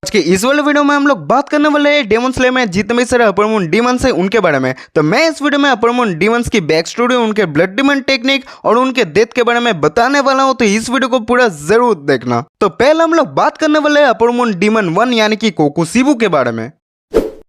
आज के इस वाले वीडियो में हम लोग बात करने वाले हैं डेमन स्लेयर में जितने भी सारे अपर मून डीमंस हैं उनके बारे में। तो मैं इस वीडियो में अपर मून डीमंस की बैक स्टोरी, उनके ब्लड डीमन टेक्निक और उनके डेथ के बारे में बताने वाला हूं, तो इस वीडियो को पूरा जरूर देखना। तो पहले हम लोग बात करने वाले हैं अपर मून डीमन 1 यानी कि कोकुशिबु के बारे में।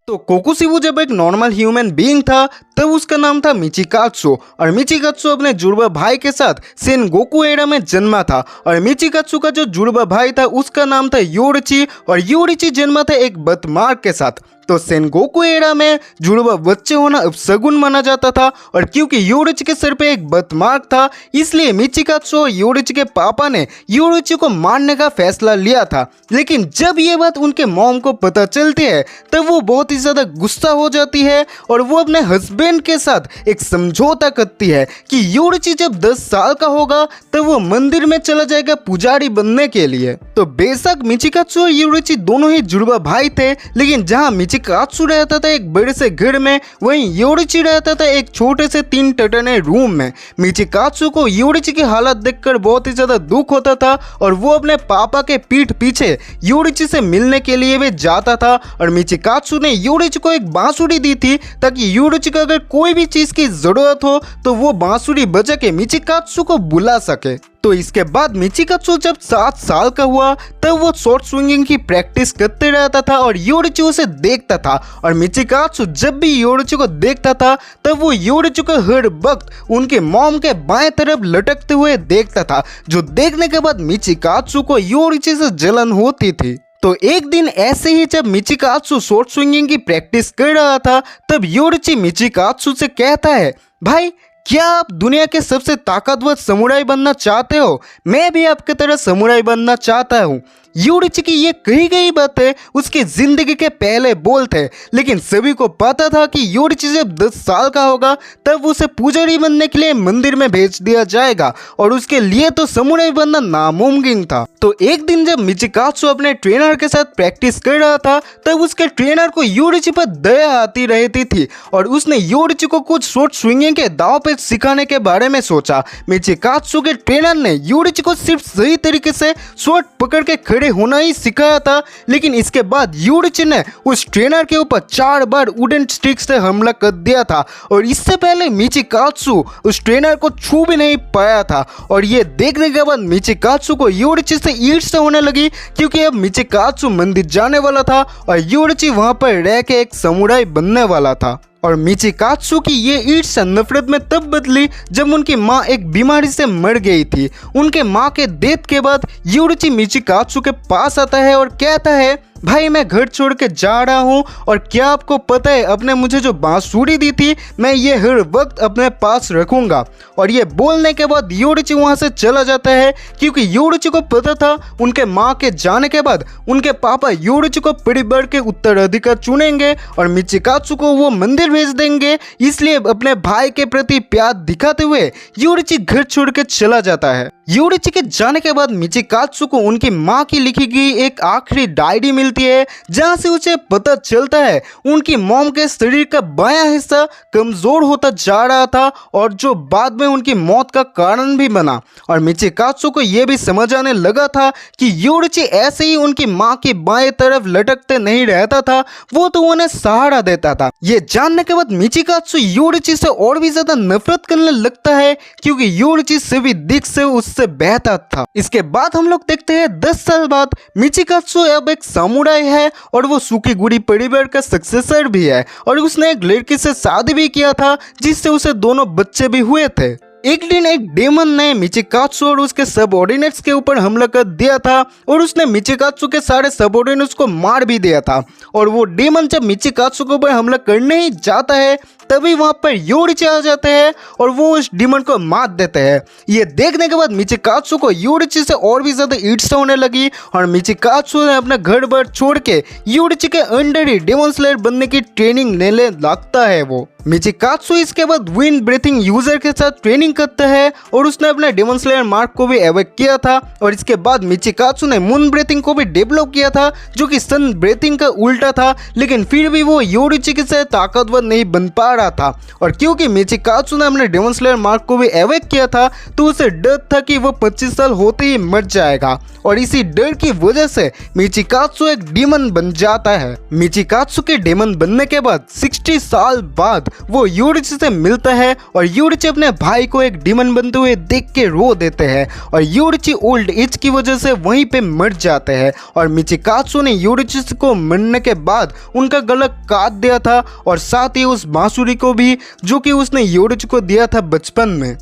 तो कोकुशिबु जब एक नॉर्मल ह्यूमन बीइंग था तब उसका नाम था मिचिकात्सु, और मिचिकात्सु अपने जुड़वा भाई के साथ सेनगोकू एरा में जन्मा था। और मिचिकात्सु का जो जुड़वा भाई था उसका नाम था योरिची, और योरिची जन्मा था एक बदमार्क के साथ। तो सेनगोकू एरा में जुड़वा बच्चे होना अपशगुन माना जाता था, और क्योंकि योरिची के सिर पे एक बदमार्क था इसलिए मिचिकात्सु और योरिची के पापा ने योरिची को मारने का फैसला लिया था। लेकिन जब ये बात उनके मॉम को पता चलती है तब वो बहुत ही ज़्यादा गुस्सा हो जाती है, और वो अपने हस्बैंड के साथ एक समझौता करती है कि योरिची जब 10 साल का होगा तब वो मंदिर में चला जाएगा पुजारी बनने के लिए। तो बेशक मिचिकात्सु और योरिची दोनों ही जुड़वा भाई थे, लेकिन जहाँ मिचिकात्सु रहता था एक बड़े से घर में, वहीं योरिची रहता था एक छोटे से 3 टटने रूम में। मिचिकात्सु को योरिची की हालत देखकर बहुत ही ज्यादा दुख होता था, और वो अपने पापा के पीठ पीछे योरिची से मिलने के लिए भी जाता था। और मिचिकात्सु ने योरिची को एक बांसुरी दी थी ताकि योरिची को अगर कोई भी चीज की जरूरत हो तो वो बांसुरी बजा के मिचिकात्सु को बुला सके। तो इसके बाद मिचिकात्सु जब 7 साल का हुआ तब वो शॉर्ट स्विंगिंग की प्रैक्टिस करते रहता था और योरिची उसे देखता था। और मिचिकात्सु जब भी योरिची को देखता था तब वो योरिची को हर वक्त उनके मॉम के बाएं तरफ लटकते हुए देखता था, जो देखने के बाद मिचिकात्सु को योरिची से जलन होती थी। तो एक दिन ऐसे ही जब मिचिकात्सु शॉर्ट स्विंगिंग की प्रैक्टिस कर रहा था तब योरिची मिचिकात्सु से कहता है, भाई क्या आप दुनिया के सबसे ताकतवर समुराई बनना चाहते हो? मैं भी आपकी तरह समुराई बनना चाहता हूँ। योरिची की ये कही गई बातें उसकी जिंदगी के पहले बोल थे, लेकिन सभी को पता था कि योरिची जब 10 साल का होगा तब उसे पुजारी बनने के लिए मंदिर में भेज दिया जाएगा, और उसके लिए तो समुराई बनना नामुमकिन था। तो एक दिन जब मिचिकात्सु अपने ट्रेनर के साथ प्रैक्टिस कर रहा था तब उसके ट्रेनर को योरिची पर दया आती रहती थी, और उसने योरिची को कुछ शॉर्ट स्विंगिंग के दाव पे सिखाने के बारे में सोचा। मिचिकात्सु के ट्रेनर ने योरिची को सिर्फ सही तरीके से शॉर्ट पकड़ के खड़े होना ही सिखाया था, लेकिन इसके बाद योरिची ने उस ट्रेनर के ऊपर 4 बार वुडन स्टिक से हमला कर दिया था, और इससे पहले मिचिकात्सु उस ट्रेनर को छू भी नहीं पाया था। और ये देखने के बाद मिचिकात्सु को योरिची से ईर्ष्या होने लगी, क्योंकि अब मिचिकात्सु मंदिर जाने वाला था और योरिची वहां पर रह के एक समुराई बनने वाला था। और मिचिकात्सु की ये ईर्ष्या नफरत में तब बदली जब उनकी माँ एक बीमारी से मर गई थी। उनके माँ के डेथ के बाद योरिची मिचिकात्सु के पास आता है और कहता है, भाई मैं घर छोड़ के जा रहा हूँ, और क्या आपको पता है आपने मुझे जो बांसुरी दी थी मैं ये हर वक्त अपने पास रखूँगा। और ये बोलने के बाद योरिची वहाँ से चला जाता है, क्योंकि योरिची को पता था उनके माँ के जाने के बाद उनके पापा योरिची को परिवार के उत्तराधिकारी चुनेंगे और मिचिकात्सु को वो मंदिर भेज देंगे। इसलिए अपने भाई के प्रति प्यार दिखाते हुए योरिची घर छोड़ के चला जाता है। योरिची के जाने के बाद मिचिकात्सु को उनकी माँ की लिखी गई एक आखिरी डायरी मिलती है, जहाँ से उसे पता चलता है उनकी मॉम के शरीर का बायां हिस्सा कमजोर होता जा रहा था, और जो बाद में उनकी मौत का कारण भी बना। और मिचिकात्सु को यह भी समझ आने लगा था कि योरिची ऐसे ही उनकी माँ की बाएं तरफ लटकते नहीं रहता था, वो तो उन्हें सहारा देता था। ये जानने के बाद मिचिकात्सु योरिची से और भी ज्यादा नफरत करने लगता है, क्योंकि योरिची सभी दिख से उससे बेहतर था। इसके बाद हम लोग देखते हैं 10 साल बाद मिचिकात्सु अब एक समुराई है, और वो सुकीगुरी परिवार का सक्सेसर भी है, और उसने एक लड़की से शादी भी किया था जिससे उसे दोनों बच्चे भी हुए थे। एक दिन एक डेमन ने मिचिकात्सु और उसके सबऑर्डिनेट्स के ऊपर हमला कर दिया था, और उसने मिचिकात्सु के सारे सबऑर्डिनेट्स को मार भी दिया था। और वो डेमन जब मिचिकात्सु के ऊपर हमला करने ही जाता है तभी वहां पर योरिची आ जाते हैं और वो उस डेमन को मार देते हैं। ये देखने के बाद मिचिकात्सु को योरिची से और भी ज्यादा ईर्ष्या होने लगी, और मिचिकात्सु ने अपना घर बार छोड़ के योरिची के अंडर ही डेमन स्लेयर बनने की ट्रेनिंग लेने लगता है वो। मिचिकात्सु इसके बाद विंड ब्रीथिंग यूजर के साथ ट्रेनिंग करता है और उसने अपने डेमन स्लेयर मार्क को भी एवेक किया था। और इसके बाद मिचिकात्सु ने मून ब्रीथिंग को भी डेवलप किया था जो कि सन ब्रीथिंग का उल्टा था, लेकिन फिर भी वो योरुइची से ताकतवर नहीं बन पा रहा था। और क्योंकि मिचिकात्सु ने अपने डेमन स्लेयर मार्क को भी एवेक किया था तो उसे डर था कि वो 25 साल होते ही मर जाएगा, और इसी डर की वजह से मिचिकात्सु एक डीमन बन जाता है। मिचिकात्सु के डीमन बनने के बाद 60 साल बाद वो योरुइची से मिलता है और योरुइची अपने भाई को एक डीमन बनते हुए देख के रो देते हैं और योरुइची ओल्ड एज की वजह से वहीं पे मर जाते हैं। और मिचिकात्सु ने योरुइची को मरने के बाद उनका गला काट दिया था और साथ ही उस बांसुरी को भी जो कि उसने योरुइची को दिया था बचपन में।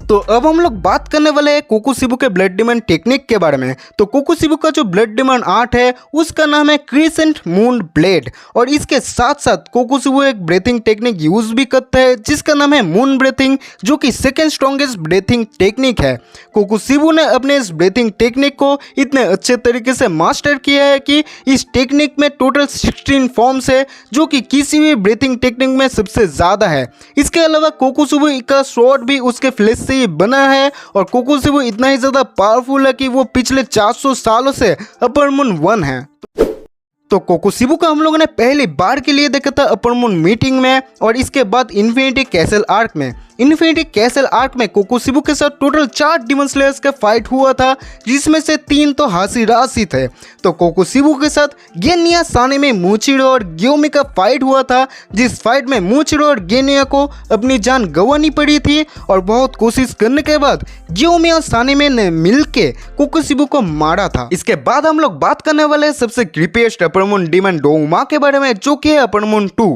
तो अब हम लोग बात करने वाले हैं कोकोशिबु के ब्लड डिमन टेक्निक के बारे में। तो कोकोशिबु का जो ब्लड डिमन आर्ट है उसका नाम है क्रिसेंट मून ब्लेड, और इसके साथ साथ कोकोशिबु एक ब्रीथिंग टेक्निक यूज भी करता है जिसका नाम है मून ब्रीथिंग, जो कि सेकेंड स्ट्रॉन्गेस्ट ब्रीथिंग टेक्निक है। कोकोशिबु ने अपने इस ब्रीथिंग टेक्निक को इतने अच्छे तरीके से मास्टर किया है कि इस टेक्निक में टोटल 16 फॉर्म्स है जो कि किसी भी ब्रीथिंग टेक्निक में सबसे ज़्यादा है। इसके अलावा कोकोशिबु का स्वॉर्ड भी उसके फ्लेश से ही बना है, और कोकोशिबु इतना ही ज़्यादा पावरफुल है कि वो पिछले 400 सालों से अपर मून 1 है। तो कोकोशिबु का हम लोगों ने पहली बार के लिए देखा था अपर मून मीटिंग में, और इसके बाद इन्फिनिटी कैसल आर्क में। इन्फिनिटी कैसल आर्क में कोकोशिबु के साथ टोटल 4 डिमन स्लेयर्स का फाइट हुआ था, जिसमें से 3 तो हाशिराशी थे। तो कोकोशिबु के साथ गेनिया, सानेमे, मूचिरो और ग्योमी का फाइट हुआ था, जिस फाइट में मूचिरो और गेनिया को अपनी जान गंवानी पड़ी थी, और बहुत कोशिश करने के बाद ग्योमी और सानेमे ने मिलके कोकोशिबु को मारा था। इसके बाद हम लोग बात करने वाले हैं सबसे क्रीपीएस्ट अपर मून डीमन डोउमा के बारे में, जो कि है अपर मून 2।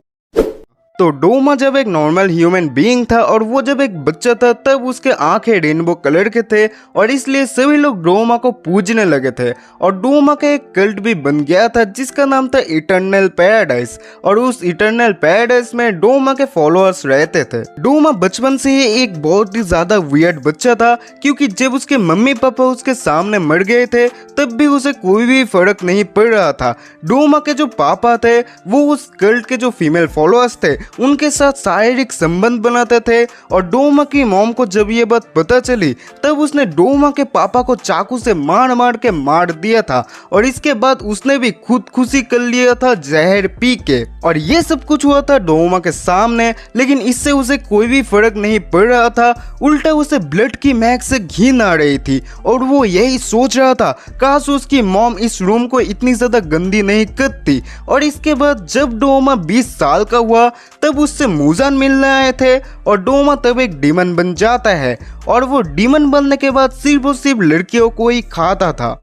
तो डोमा जब एक नॉर्मल ह्यूमन बीइंग था और वो जब एक बच्चा था तब उसके आंखें रेनबो कलर के थे, और इसलिए सभी लोग डोमा को पूजने लगे थे, और डोमा का एक कल्ट भी बन गया था जिसका नाम था इटर्नल पैराडाइज। और उस इटर्नल पैराडाइज में डोमा के फॉलोअर्स रहते थे। डोमा बचपन से ही एक बहुत ही ज्यादा वियर्ड बच्चा था, क्योंकि जब उसके मम्मी पापा उसके सामने मर गए थे तब भी उसे कोई भी फर्क नहीं पड़ रहा था। डोमा के जो पापा थे वो उस कल्ट के जो फीमेल फॉलोअर्स थे उनके साथ शारीरिक संबंध बनाते थे, और डोमा की मॉम को जब ये बात पता चली तब उसने डोमा के पापा को चाकू से मार के मार दिया था, और इसके बाद उसने भी खुदकुशी कर लिया था जहर पी के। और ये सब कुछ हुआ था डोमा के सामने, लेकिन इससे उसे कोई भी फर्क नहीं पड़ रहा था। उल्टा उसे ब्लड की महक से घिन आ रही थी, और वो यही सोच रहा था काश उसकी मॉम इस रूम को इतनी ज्यादा गंदी नहीं करती। और इसके बाद जब डोमा 20 साल का हुआ तब उससे मुजान मिलने आए थे, और डोमा तब एक डीमन बन जाता है, और वो डीमन बनने के बाद सिर्फ और सिर्फ लड़कियों को ही खाता था।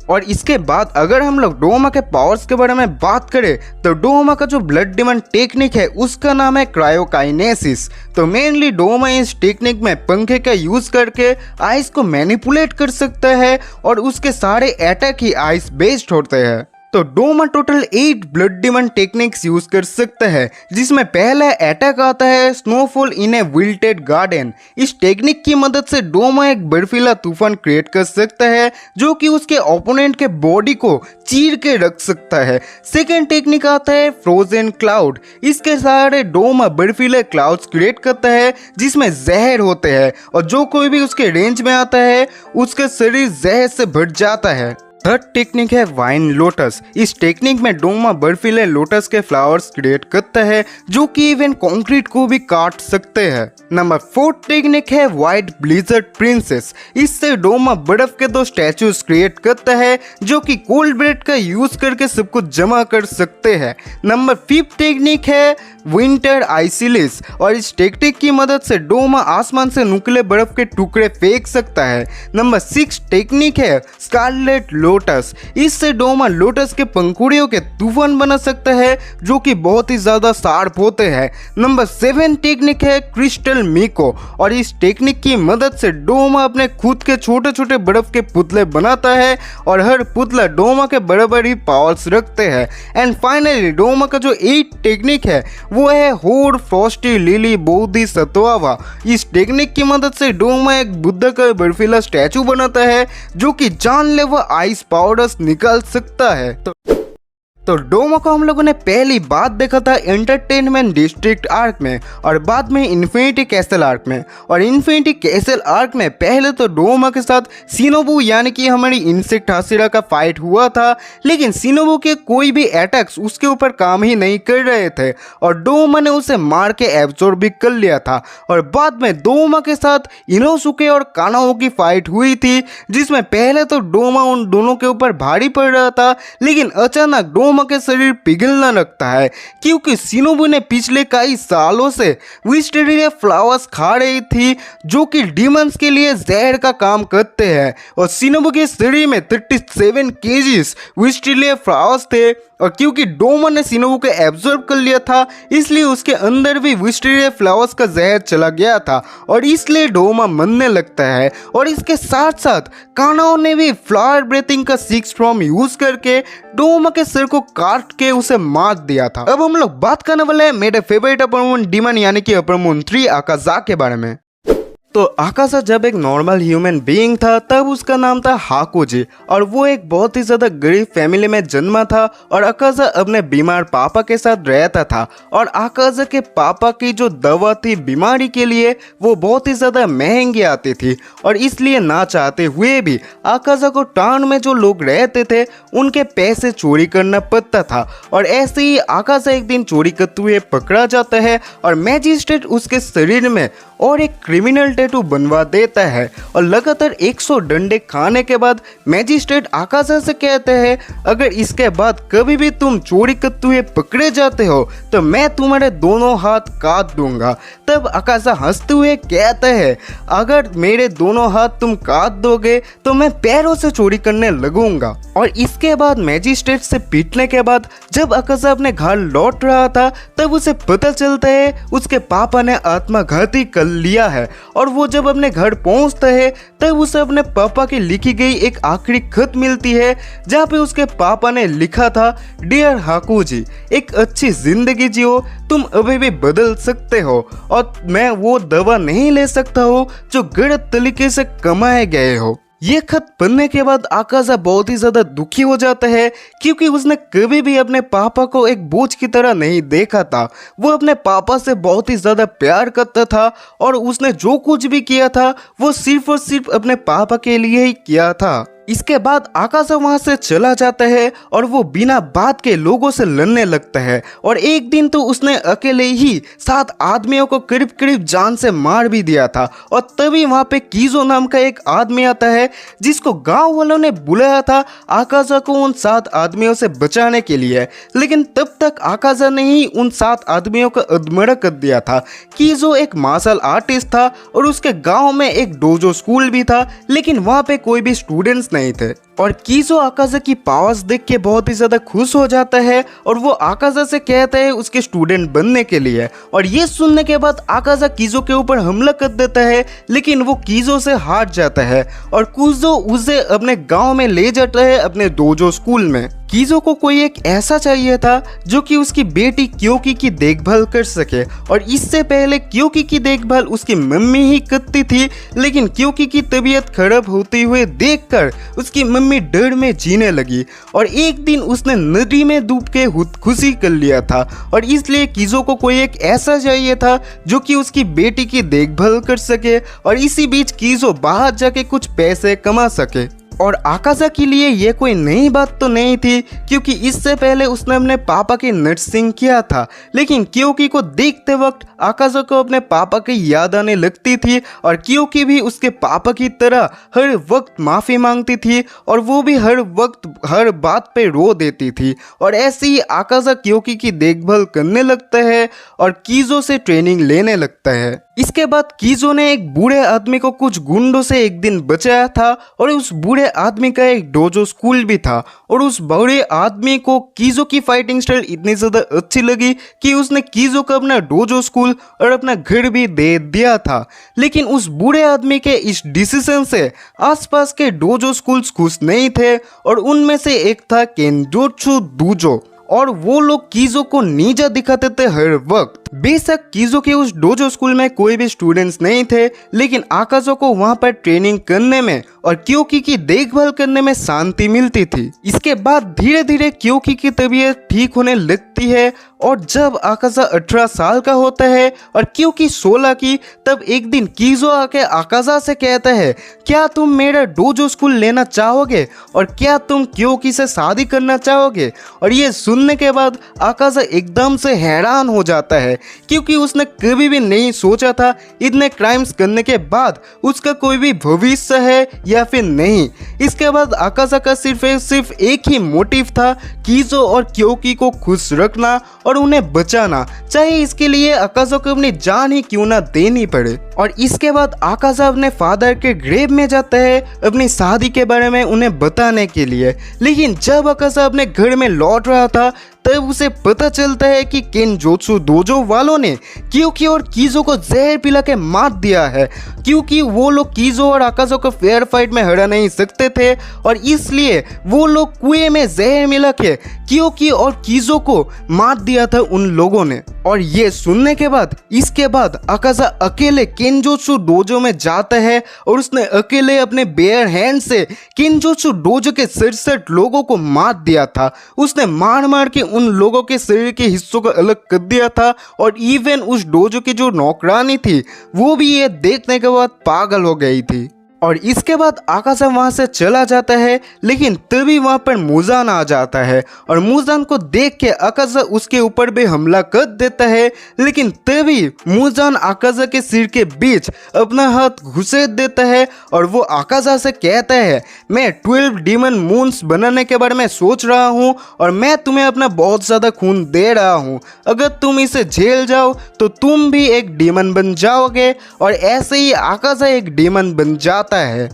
और इसके बाद अगर हम लोग डोमा के पावर्स के बारे में बात करें तो डोमा का जो ब्लड डिमन टेक्निक है उसका नाम है क्रायोकाइनेसिस। तो मेनली डोमा इस टेक्निक में पंखे का यूज करके आइस को मैनिपुलेट कर सकता है, और उसके सारे अटैक ही आइस बेस्ड होते हैं। तो Doma total 8 blood demon techniques use कर सकता है, जिसमें पहला अटैक आता है snowfall in a wilted garden. इस टेक्निक की मदद से डोमा एक बर्फीला तूफान क्रिएट कर सकता है जो कि उसके ओपोनेंट के बॉडी को चीर के रख सकता है। सेकेंड टेक्निक आता है फ्रोजन क्लाउड। इसके सहारे डोमा बर्फीले क्लाउड्स क्रिएट करता है जिसमें जहर होते हैं, और जो कोई भी उसके रेंज में आता है उसका शरीर जहर से भर जाता है। थर्ड टेक्निक है वाइन लोटस। इस टेक्निक में डोमा बर्फीले लोटस के फ्लावर्स क्रिएट करता है जो कि इवन कंक्रीट को भी काट सकते हैं। नंबर 4 टेक्निक है व्हाइट ब्लिजर्ड प्रिंसेस। इससे डोमा बर्फ के 2 स्टैचूज क्रिएट करता है जो कि कोल्ड ब्रेड का यूज करके सब कुछ जमा कर सकते हैं। नंबर 5 टेक्निक है विंटर आइसिलिस, और इस टेक्निक की मदद से डोमा आसमान से नुकीले बर्फ के टुकड़े फेंक सकता है। नंबर 6 टेक्निक है स्कारलेट लोटस। इससे डोमा लोटस के पंखुड़ियों के तूफान बना सकता है जो कि बहुत ही ज्यादा शार्प होते हैं। नंबर 7 टेक्निक है क्रिस्टल मिको, और इस टेक्निक की मदद से डोमा अपने खुद के छोटे छोटे बर्फ के पुतले बनाता है, और हर पुतला डोमा के बराबर ही पावर्स रखते हैं। एंड फाइनली डोमा का जो 8 टेक्निक है वो है होड फ्रॉस्टी लिली बोधी सतवावा। इस टेक्निक की मदद से डोमा एक बुद्ध का बर्फीला स्टैचू बनाता है जो कि जानलेवा आइस पाउडर्स निकाल सकता है। तो डोमो को हम लोगों ने पहली बात देखा था एंटरटेनमेंट डिस्ट्रिक्ट आर्क में और बाद में इन्फिनिटी कैसल आर्क में। और इन्फिनिटी कैसल आर्क में पहले तो डोमो के साथ शिनोबु यानी कि हमारी इंसेक्ट हाशिरा का फाइट हुआ था, लेकिन शिनोबु के कोई भी अटैक्स उसके ऊपर काम ही नहीं कर रहे थे और डोमो ने उसे मार के एब्जॉर्ब भी कर लिया था। और बाद में डोमो के साथ इनोसुके और कानाओ की फाइट हुई थी, जिसमें पहले तो डोमो उन दोनों के ऊपर भारी पड़ रहा था, लेकिन अचानक डोमो के शरीर पिघलना लगता है क्योंकि शिनोबु ने पिछले कई सालों से विस्टेरिया फ्लावर्स खा रही थी जो कि डीमंस के लिए जहर का काम करते हैं। और शिनोबु के शरीर में 37 केजीज विस्टेरिया फ्लावर्स थे और क्योंकि डोमो ने शिनोबु को एब्जॉर्ब कर लिया था इसलिए उसके अंदर भी विस्टेरिया फ्लावर्स का जहर चला गया था और इसलिए डोमो मरने लगता है। और इसके साथ साथ कानाओ ने भी फ्लावर ब्रीथिंग का 6 फॉर्म यूज करके डोमो के सिर को काट के उसे मार दिया था। अब हम लोग बात करने वाले हैं मेरे फेवरेट अपर मून डीमन यानी कि अपर मून 3 आकाजा के बारे में। तो आकाजा जब एक नॉर्मल ह्यूमन बीइंग था तब उसका नाम था हाकुजी और वो एक बहुत ही ज़्यादा गरीब फैमिली में जन्मा था और आकाजा अपने बीमार पापा के साथ रहता था। और आकाजा के पापा की जो दवा थी बीमारी के लिए वो बहुत ही ज़्यादा महंगी आती थी और इसलिए ना चाहते हुए भी आकाजा को टाउन में जो लोग रहते थे उनके पैसे चोरी करना पड़ता था। और ऐसे ही आकाजा एक दिन चोरी करते हुए पकड़ा जाता है और मैजिस्ट्रेट उसके शरीर में और एक क्रिमिनल टैटू बनवा देता है। और लगातार 100 डंडे खाने के बाद मैजिस्ट्रेट आकाजा से कहते हैं अगर इसके बाद कभी भी तुम चोरी करते हुए पकड़े जाते हो तो मैं तुम्हारे दोनों हाथ काट दूंगा। तब आकाजा हंसते हुए कहते हैं अगर मेरे दोनों हाथ तुम काट दोगे तो मैं पैरों से चोरी करने लगूंगा। और इसके बाद मैजिस्ट्रेट से पीटने के बाद जब आकाजा अपने घर लौट रहा था तब उसे पता चलता है उसके पापा ने आत्मघाती कर लिया है। और वो जब अपने घर पहुंचता है तब उसे अपने पापा की लिखी गई एक आखिरी खत मिलती है जहाँ पे उसके पापा ने लिखा था डियर हाकुजी, एक अच्छी जिंदगी जियो, तुम अभी भी बदल सकते हो और मैं वो दवा नहीं ले सकता हूँ जो गलत तरीके से कमाए गए हो। ये खत पढ़ने के बाद आकाजा बहुत ही ज्यादा दुखी हो जाता है क्योंकि उसने कभी भी अपने पापा को एक बोझ की तरह नहीं देखा था। वो अपने पापा से बहुत ही ज्यादा प्यार करता था और उसने जो कुछ भी किया था वो सिर्फ और सिर्फ अपने पापा के लिए ही किया था। इसके बाद आकाजा वहां से चला जाता है और वो बिना बात के लोगों से लड़ने लगता है। और एक दिन तो उसने अकेले ही 7 आदमियों को करीब करीब जान से मार भी दिया था। और तभी वहां पे कीजो नाम का एक आदमी आता है जिसको गांव वालों ने बुलाया था आकाजा को उन 7 आदमियों से बचाने के लिए, लेकिन तब तक आकाजा ने ही उन 7 आदमियों को अधमरा कर दिया था। कीजो एक मार्शल आर्टिस्ट था और उसके गाँव में एक डोजो स्कूल भी था, लेकिन वहाँ पे कोई भी स्टूडेंट्स नहीं थे। और कीजो आकाजा की पावर्स देख के बहुत ही ज्यादा खुश हो जाता है और वो आकाजा से कहता है उसके स्टूडेंट बनने के लिए। और ये सुनने के बाद आकाजा कीजो के ऊपर हमला कर देता है, लेकिन वो कीजो से हार जाता है और कीजो उसे अपने गांव में ले जाता है अपने डोजो स्कूल में। कीजो को कोई एक ऐसा चाहिए था जो कि उसकी बेटी क्योकी की देखभाल कर सके और इससे पहले क्योकी की देखभाल उसकी मम्मी ही करती थी, लेकिन क्योकी की तबीयत खराब होती हुए देखकर उसकी मम्मी डर में जीने लगी और एक दिन उसने नदी में डूब के खुदकुशी कर लिया था। और इसलिए कीजो को कोई एक ऐसा चाहिए था जो कि उसकी बेटी की देखभाल कर सके और इसी बीच कीजो बाहर जाके कुछ पैसे कमा सके। और आकाजा के लिए ये कोई नई बात तो नहीं थी क्योंकि इससे पहले उसने अपने पापा की नर्सिंग किया था, लेकिन क्योकी को देखते वक्त आकाजा को अपने पापा की याद आने लगती थी और क्योकी भी उसके पापा की तरह हर वक्त माफ़ी मांगती थी और वो भी हर वक्त हर बात पे रो देती थी। और ऐसे ही आकाजा क्योकी की देखभाल करने लगता है और कीजो से ट्रेनिंग लेने लगता है। इसके बाद कीजो ने एक बूढ़े आदमी को कुछ गुंडों से एक दिन बचाया था और उस बूढ़े आदमी का एक डोजो स्कूल भी था और उस बूढ़े आदमी को कीजो की फाइटिंग स्टाइल इतनी ज़्यादा अच्छी लगी कि उसने कीजो को अपना डोजो स्कूल और अपना घर भी दे दिया था। लेकिन उस बूढ़े आदमी के इस डिसीजन से आसपास के डोजो स्कूल्स खुश नहीं थे और उनमें से एक था केनजोत्सु डोजो और वो लोग कीजो को नीचा दिखाते थे हर वक्त। बेशक कीजो के उस डोजो स्कूल में कोई भी स्टूडेंट्स नहीं थे, लेकिन आकाजो को वहाँ पर ट्रेनिंग करने में और क्योकी की देखभाल करने में शांति मिलती थी। इसके बाद धीरे धीरे क्योकी की तबीयत ठीक होने लगती है और जब आकाजा 18 साल का होता है और क्योकी 16 की, तब एक दिन कीजो आके आकाजा से कहता है, क्या तुम मेरा डोजो स्कूल लेना चाहोगे और क्या तुम क्योकी से शादी करना चाहोगे? और ये सुनने के बाद आकाजा एकदम से हैरान हो जाता है, क्योंकि उसने कभी भी नहीं सोचा था इतने क्राइम्स करने के बाद उसका कोई भी भविष्य है या फिर नहीं। इसके बाद आकाजा का सिर्फ एक ही मोटिव था, कीजो और क्योकी को खुश रखना और उन्हें बचाना, चाहे इसके लिए आकाजा को अपनी जान ही क्यों ना देनी पड़े। और इसके बाद आकाजा अपने फादर के ग्रेव में जाता है अपनी शादी के बारे में उन्हें बताने के लिए। लेकिन जब आकाजा अपने घर में लौट रहा था, तब उसे पता चलता है कि केनजोत्सु डोजो वालों ने क्योकी और कीजो को जहर पिला के मार दिया है, क्योंकि वो लोग कीजो और आकाजा को फेयर फाइट में हरा नहीं सकते थे और इसलिए वो लोग कुएं में जहर मिला के क्योकी और कीजो को मार दिया था उन लोगों ने। और ये सुनने के बाद इसके बाद आकाजा अकेले केनजोत्सु डोजो में जाता है और उसने अकेले अपने बेयर हैंड से केनजोत्सु डोजो के 67 लोगों को मार दिया था। उसने मार मार के उन लोगों के शरीर के हिस्सों को अलग कर दिया था और इवन उस डोजो की जो नौकरानी थी वो भी ये देखने के बाद पागल हो गई थी। और इसके बाद आकाजा वहाँ से चला जाता है, लेकिन तभी वहाँ पर मुजान आ जाता है और मुजान को देख के आकाजा उसके ऊपर भी हमला कर देता है। लेकिन तभी मुजान आकाजा के सिर के बीच अपना हाथ घुसेड़ देता है और वो आकाजा से कहता है, मैं 12 डीमन मून्स बनाने के बारे में सोच रहा हूँ और मैं तुम्हें अपना बहुत ज़्यादा खून दे रहा हूँ, अगर तुम इसे झेल जाओ तो तुम भी एक डीमन बन जाओगे। और ऐसे ही आकाजा एक डीमन बन जाता है।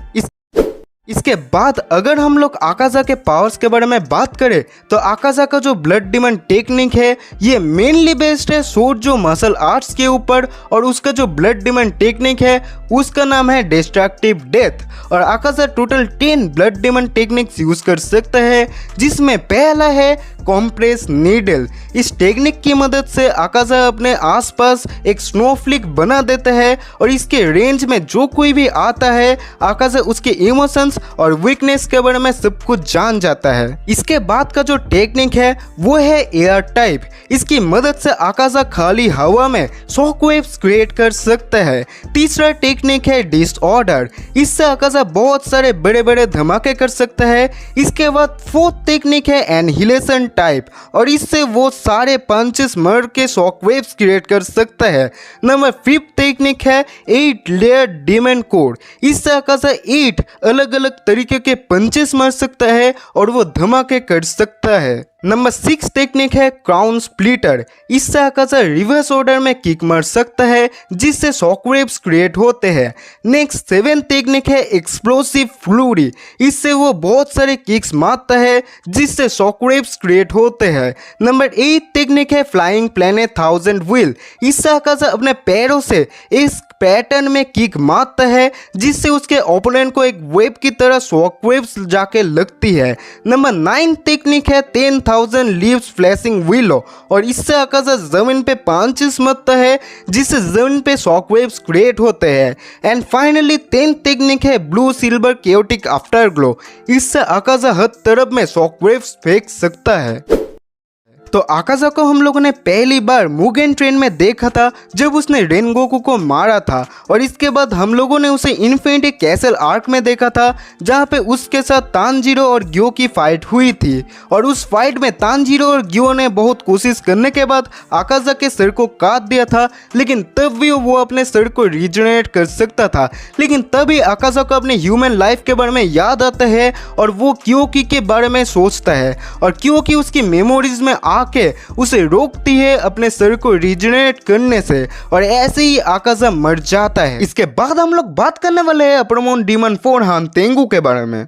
इसके बाद अगर हम लोग आकाजा के पावर्स के बारे में बात करें तो आकाजा का जो ब्लड डिमन टेक्निक है ये मेनली बेस्ड है सोजो मार्शल आर्ट्स के ऊपर और उसका जो ब्लड डिमन टेक्निक है उसका नाम है डिस्ट्रक्टिव डेथ। और Akaza total 10 blood demon techniques use कर सकता है, जिसमें पहला है कॉम्प्रेस नीडल। इस टेक्निक की मदद से आकाजा अपने आसपास एक स्नोफ्लिक बना देता है और इसके रेंज में जो कोई भी आता है आकाजा उसके इमोशंस और वीकनेस के बारे में सब कुछ जान जाता है। इसके बाद का जो टेक्निक है वो है एयर टाइप। इसकी मदद से आकाजा खाली हवा में शॉकवेव्स क्रिएट कर सकता है। तीसरा टेक्निक है डिसऑर्डर। इससे आकाजा बहुत सारे बड़े बड़े धमाके कर सकता है। इसके बाद फोर्थ टेक्निक है एनहिलेशन टाइप और इससे वो सारे पंचेस मर के शॉकवेव्स क्रिएट कर सकता है। नंबर 5 टेक्निक है 8 लेयर डीमन कोड। इससे आकाजा 8 अलग अलग तरीके के पंचेस मार सकता है और वो धमाके कर सकता है। नंबर 6 टेक्निक है क्राउन स्प्लिटर। इससे आकाजा रिवर्स ऑर्डर में किक मार सकता है जिससे शॉकवेव्स क्रिएट होते हैं। नेक्स्ट 7 टेक्निक है एक्सप्लोसिव फ्लूरी। इससे वो बहुत सारे किक्स मारता है जिससे शॉकवेव्स क्रिएट होते हैं। नंबर 8 टेक्निक है फ्लाइंग प्लेनेट 1000 व्हील। इससे आकाजा अपने पैरों से इस पैटर्न में किक मारता है जिससे उसके ओपोनेंट को एक वेव की तरह शॉकवेव्स जाके लगती है। नंबर 9 टेक्निक है 10,000 लीव्स फ्लैशिंग विलो और इससे आकाजा जमीन पे पंचेस मारता है जिससे जमीन पे शॉकवेव्स क्रिएट होते हैं। एंड फाइनली 10 टेक्निक है blue silver chaotic after glow. इससे आकाजा हर तरफ में शॉकवेव्स फेंक सकता है। तो आकाजा को हम लोगों ने पहली बार मुगेन ट्रेन में देखा था जब उसने रेनगोकू को मारा था और इसके बाद हम लोगों ने उसे इन्फिनिटी कैसल आर्क में देखा था जहां पे उसके साथ तानजीरो और ग्यो की फाइट हुई थी। और उस फाइट में तानजीरो और ग्यो ने बहुत कोशिश करने के बाद आकाजा के सिर को काट दिया था, लेकिन तब भी वो अपने सिर को रिजनरेट कर सकता था। लेकिन तभी आकाजा को अपने ह्यूमन लाइफ के बारे में याद आता है और वो क्योकी के बारे में सोचता है और क्योंकि उसकी मेमोरीज में के उसे रोकती है अपने सर को रिजनरेट करने से और ऐसे ही आकाजा मर जाता है। इसके बाद हम लोग बात करने वाले हैं अपरमोन डीमन 4 हानतेंगू के बारे में।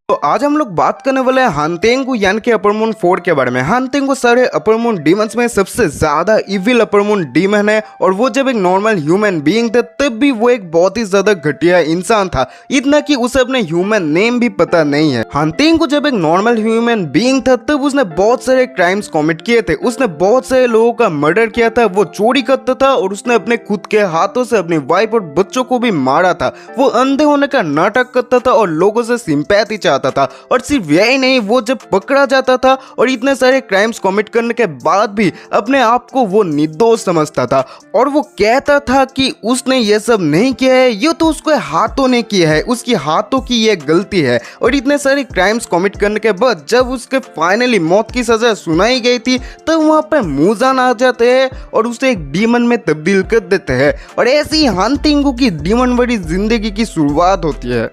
तो आज हम लोग बात करने वाले हैं हानतेंगु यानी कि अपर मून 4 के बारे में। हानतेंगु सारे अपर मून डीमंस में सबसे ज्यादा इविल अपर मून डीमन है और वो जब एक नॉर्मल ह्यूमन बीइंग था तब भी वो एक बहुत ही ज्यादा घटिया इंसान था, इतना कि उसे अपने ह्यूमन नेम भी पता नहीं है। हानतेंगु जब एक नॉर्मल ह्यूमन बीइंग था तब उसने बहुत सारे क्राइम्स कमिट किए थे, उसने बहुत सारे लोगों का मर्डर किया था, वो चोरी करता था और उसने अपने खुद के हाथों से अपनी वाइफ और बच्चों को भी मारा था। वो अंधे होने का नाटक करता था और लोगों से सिंपैथी चाहता था। और सिर्फ यही नहीं, वो जब पकड़ा जाता था और इतने सारे क्राइम्स कमिट करने के बाद भी अपने आप को वो निर्दोष समझता था और वो कहता था कि उसने ये सब नहीं किया है, ये तो उसके हाथों ने किया है, उसकी हाथों की ये गलती है। और इतने सारे क्राइम्स कमिट करने के बाद जब उसके फाइनली मौत की सजा सुनाई गई थी तब वहां पर मुजान आ जाते हैं और उसे एक डीमन में तब्दील कर देते हैं और ऐसी ही हानतेंगु की डीमन भरी जिंदगी की शुरुआत होती है।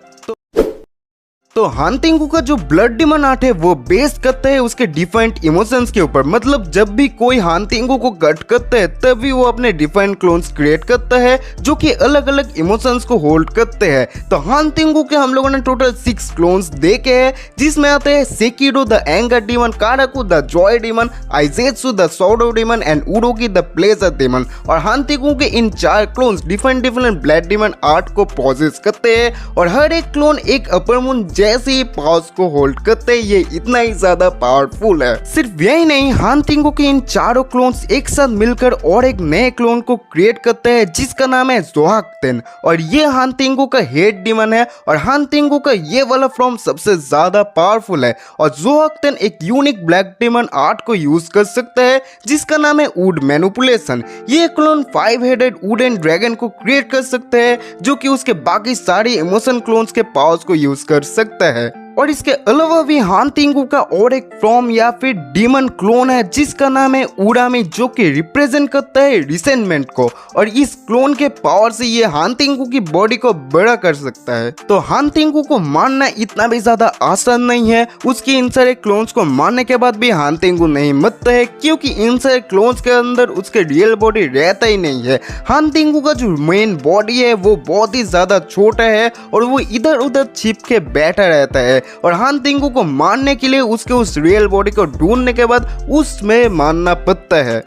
तो हानतेंगु का जो ब्लड डिमन आर्ट है वो बेस करता है उसके डिफाइंड इमोशंस के ऊपर। मतलब जब भी कोई हानतेंगु को कट करता है तभी वो अपने डिफाइंड क्लोन्स क्रिएट करता है जो कि अलग अलग इमोशंस को होल्ड करते हैं। तो हानतेंगु के हम लोगों ने टोटल 6 क्लोन्स देखे हैं, जिसमें आते हैं Sekido the anger demon, Karaku the joy demon, Aizetsu the sorrow demon and उडोकी द प्लेजर डीमन। और हानतेंगु के इन 4 clones different blood demon art को पॉजेस करते हैं और हर एक क्लोन एक अपर मून जैसे ही पावर्स को होल्ड करते, ये इतना ही ज्यादा पावरफुल है। सिर्फ यही नहीं, हानतेंगु के इन चारों क्लोन्स एक साथ मिलकर और एक नए क्लोन को क्रिएट करते हैं जिसका नाम है जोहाक्तेन और ये हानतेंगु का हेड डीमन है और हानतेंगु का ये वाला फॉर्म सबसे ज्यादा पावरफुल है। और जोहाक्तेन एक यूनिक ब्लैक डीमन आर्ट को यूज कर सकता है जिसका नाम है वुड मैनिपुलेशन। ये क्लोन 5 हेडेड वुडन ड्रैगन को क्रिएट कर सकते हैं जो कि उसके बाकी सारी इमोशन क्लोन्स के पावर्स को यूज कर सकता है। और इसके अलावा भी हानतेंगु का और एक फॉर्म या फिर डीमन क्लोन है जिसका नाम है उरामी, जो कि रिप्रेजेंट करता है रिसेंटमेंट को और इस क्लोन के पावर से ये हानतेंगु की बॉडी को बड़ा कर सकता है। तो हानतेंगु को मारना इतना भी ज्यादा आसान नहीं है, उसके इन सारे क्लोन्स को मारने के बाद भी हानतेंगु नहीं मरता है क्योंकि इन सारे क्लोन्स के अंदर उसके रियल बॉडी रहता ही नहीं है। हानतेंगु का जो मेन बॉडी है वो बहुत ही ज्यादा छोटा है और वो इधर उधर छिप के बैठा रहता है और हानतेंगु को मारने के लिए उसके उस रियल बॉडी को ढूंढने के बाद उसमें मारना पड़ता है।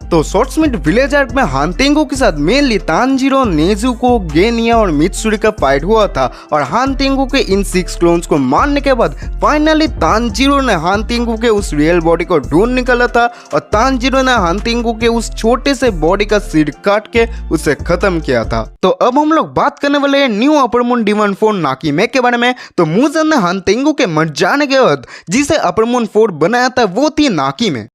तो शॉर्ट्समिट विलेज आर्क में हानतेंगु के साथ मेनली तानजीरो, नेजुको, गेनिया और मित्सुरी का फाइट हुआ था और हानतेंगु के इन 6 क्लोन्स को मारने के बाद फाइनली तानजीरो ने हानतेंगु के उस रियल बॉडी को ढूंढ निकाला था और तानजीरो ने हानतेंगु के उस छोटे से बॉडी का सिर काट के उसे खत्म किया था। तो अब हम लोग बात करने वाले हैं न्यू अपर मून डीमन 4 नाकीमे के बारे में। तो मुजान ने हानतेंगु के मर जाने के बाद जिसे अपर मून 4 बनाया था वो थी नाकीमे।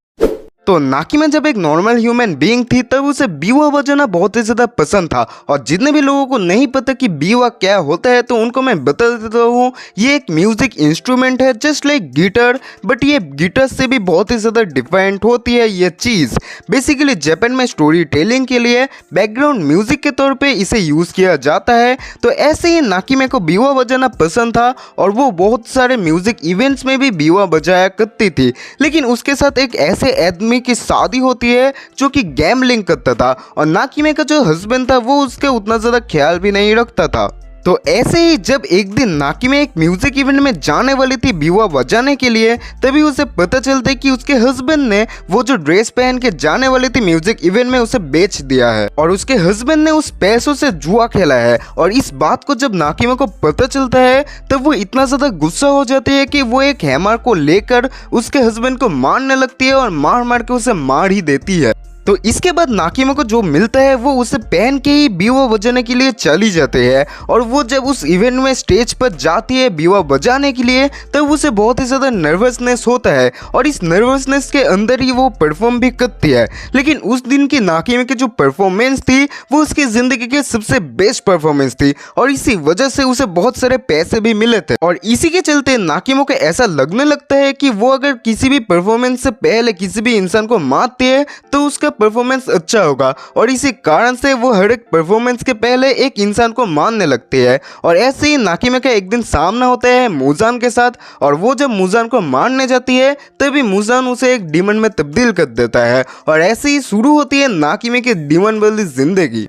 तो नाकीमे जब एक नॉर्मल ह्यूमन बीइंग थी तब उसे बीवा बजाना बहुत ही ज्यादा पसंद था और जितने भी लोगों को नहीं पता कि बीवा क्या होता है तो उनको मैं बता देता हूँ, ये एक म्यूजिक इंस्ट्रूमेंट है जस्ट लाइक गिटार, बट ये गिटार से भी बहुत ही ज्यादा डिफरेंट होती है। ये चीज बेसिकली जापान में स्टोरी टेलिंग के लिए बैकग्राउंड म्यूजिक के तौर पर इसे यूज किया जाता है। तो ऐसे ही नाकीमे को बीवा बजाना पसंद था और वो बहुत सारे म्यूजिक इवेंट्स में भी बीवा बजाया करती थी, लेकिन उसके साथ एक ऐसे आदमी की शादी होती है जो कि गैम्बलिंग करता था और नाकीमे का जो हस्बैंड था वो उसके उतना ज्यादा ख्याल भी नहीं रखता था। तो ऐसे ही जब एक दिन नाकीमे एक म्यूजिक इवेंट में जाने वाली थी बीवा बजाने के लिए, तभी उसे पता चलता है कि उसके हस्बैंड ने वो जो ड्रेस पहन के जाने वाली थी म्यूजिक इवेंट में उसे बेच दिया है और उसके हस्बैंड ने उस पैसों से जुआ खेला है। और इस बात को जब नाकीमे को पता चलता है तब वो इतना ज्यादा गुस्सा हो जाती है कि वो एक हैमर को लेकर उसके हस्बैंड को मारने लगती है और मार मार के उसे मार ही देती है। तो इसके बाद नाकीमे को जो मिलता है वो उसे पहन के ही बीवा बजाने के लिए चली जाती है और वो जब उस इवेंट में स्टेज पर जाती है बीवा बजाने के लिए तब उसे बहुत ही ज़्यादा नर्वसनेस होता है और इस नर्वसनेस के अंदर ही वो परफॉर्म भी करती है। लेकिन उस दिन की नाकीमे की जो परफॉर्मेंस थी वो उसकी ज़िंदगी की सबसे बेस्ट परफॉर्मेंस थी और इसी वजह से उसे बहुत सारे पैसे भी मिले थे और इसी के चलते नाकीमे को ऐसा लगने लगता है कि वो अगर किसी भी परफॉर्मेंस से पहले किसी भी इंसान को मारती है तो उसका परफॉर्मेंस अच्छा होगा और इसी कारण से वो हर एक परफॉर्मेंस के पहले एक इंसान को मारने लगती है। और ऐसे ही नाकीमे का एक दिन सामना होता है मुजान के साथ और वो जब मुजान को मारने जाती है तभी मुजान उसे एक डीमन में तब्दील कर देता है और ऐसे ही शुरू होती है नाकीमे की डीमन वाली जिंदगी।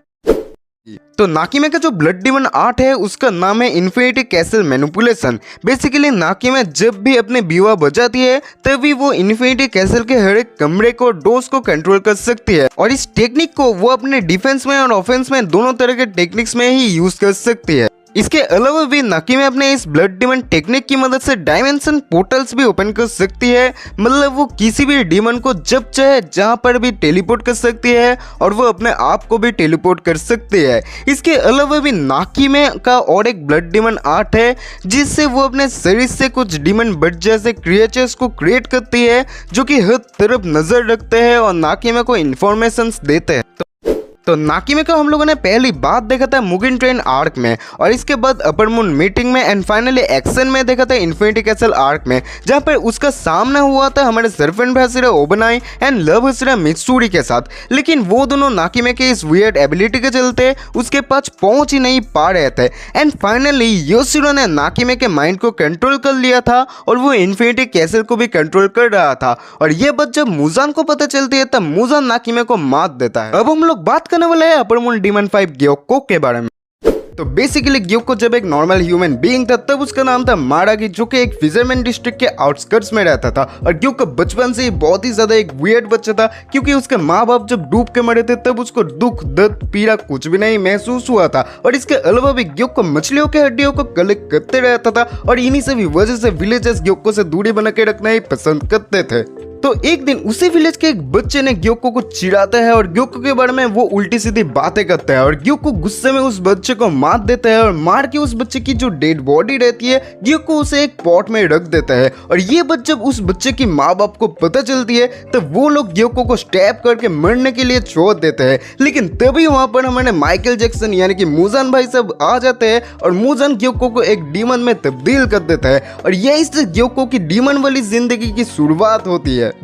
तो नाकिमे का जो ब्लड डिमन आर्ट है उसका नाम है इन्फिनिटी कैसल मैनिपुलेशन। बेसिकली नाकिमे जब भी अपने बीवा बजाती है तभी वो इन्फिनिटी कैसल के हर एक कमरे को डोज को कंट्रोल कर सकती है और इस टेक्निक को वो अपने डिफेंस में और ऑफेंस में दोनों तरह के टेक्निक्स में ही यूज कर सकती है। इसके अलावा भी नाकिमे अपने इस ब्लड डिमन टेक्निक की मदद से डायमेंशन पोर्टल्स भी ओपन कर सकती है। मतलब वो किसी भी डिमन को जब चाहे जहां पर भी टेलीपोर्ट कर सकती है और वो अपने आप को भी टेलीपोर्ट कर सकती है। इसके अलावा भी नाकिमे का और एक ब्लड डिमन आर्ट है जिससे वो अपने शरीर से कुछ डिमन बट जैसे क्रिएचर्स को क्रिएट करती है जो कि हर तरफ नजर रखते हैं और नाकिमे को इंफॉर्मेशन देते हैं। तो नाकिमे को हम लोगों ने पहली बात देखा था मुगिन ट्रेन आर्क में और इसके बाद अपर मून मीटिंग में एंड फाइनली एक्शन में देखा था इन्फिनिटी कैसल आर्क में, जहां पर उसका सामना हुआ था हमारे सर्फेंट हसीरा ओबनाई एंड लव हसीरा मित्सुरी के साथ। लेकिन वो दोनों नाकिमे के इस वियर्ड एबिलिटी के चलते उसके पास पहुंच ही नहीं पा रहे थे एंड फाइनली योशिरो ने नाकिमे के माइंड को कंट्रोल कर लिया था और वो इन्फिनिटी कैसल को भी कंट्रोल कर रहा था। और ये बात जब मुजान को पता चलती है तब मुजान नाकिमे को मात देता है। अब हम लोग बात करने वाले हैं अपर मून डीमन 5 ग्योको के बारे में। तो बेसिकली ग्योको जब एक नॉर्मल ह्यूमन बीइंग था तब उसका नाम था मारागी जो कि एक फिजरमैन डिस्ट्रिक्ट के आउटस्कर्ट्स में रहता था। और ग्योको बचपन से ही बहुत ही ज्यादा एक वियर्ड बच्चा था क्योंकि उसके माँ बाप जब डूब के मरे थे तब उसको दुख दर्द पीड़ा कुछ भी नहीं महसूस हुआ था। और इसके अलावा भी ग्योको मछलियों के हड्डियों को कलेक्ट करते रहता था और इन्हीं से भी वजह से विलेजर्स ग्योको से दूरी बना के रखना ही पसंद करते थे। तो एक दिन उसी विलेज के एक बच्चे ने ग्योको को चिढ़ाता है और ग्योको के बारे में वो उल्टी सीधी बातें करता है और ग्योको गुस्से में उस बच्चे को मार देता है और मार के उस बच्चे की जो डेड बॉडी रहती है ग्योको उसे एक पॉट में रख देता है। और ये बात जब उस बच्चे की माँ बाप को पता चलती है तब वो लोग ग्योको को स्टैब करके मरने के लिए छोड़ देते हैं। लेकिन तभी वहां पर हमारे माइकल जैक्सन यानी कि मुजान भाई सब आ जाते हैं और मुजान ग्योको को एक डीमन में तब्दील कर देता है और यही से ग्योको की डीमन वाली जिंदगी की शुरुआत होती है।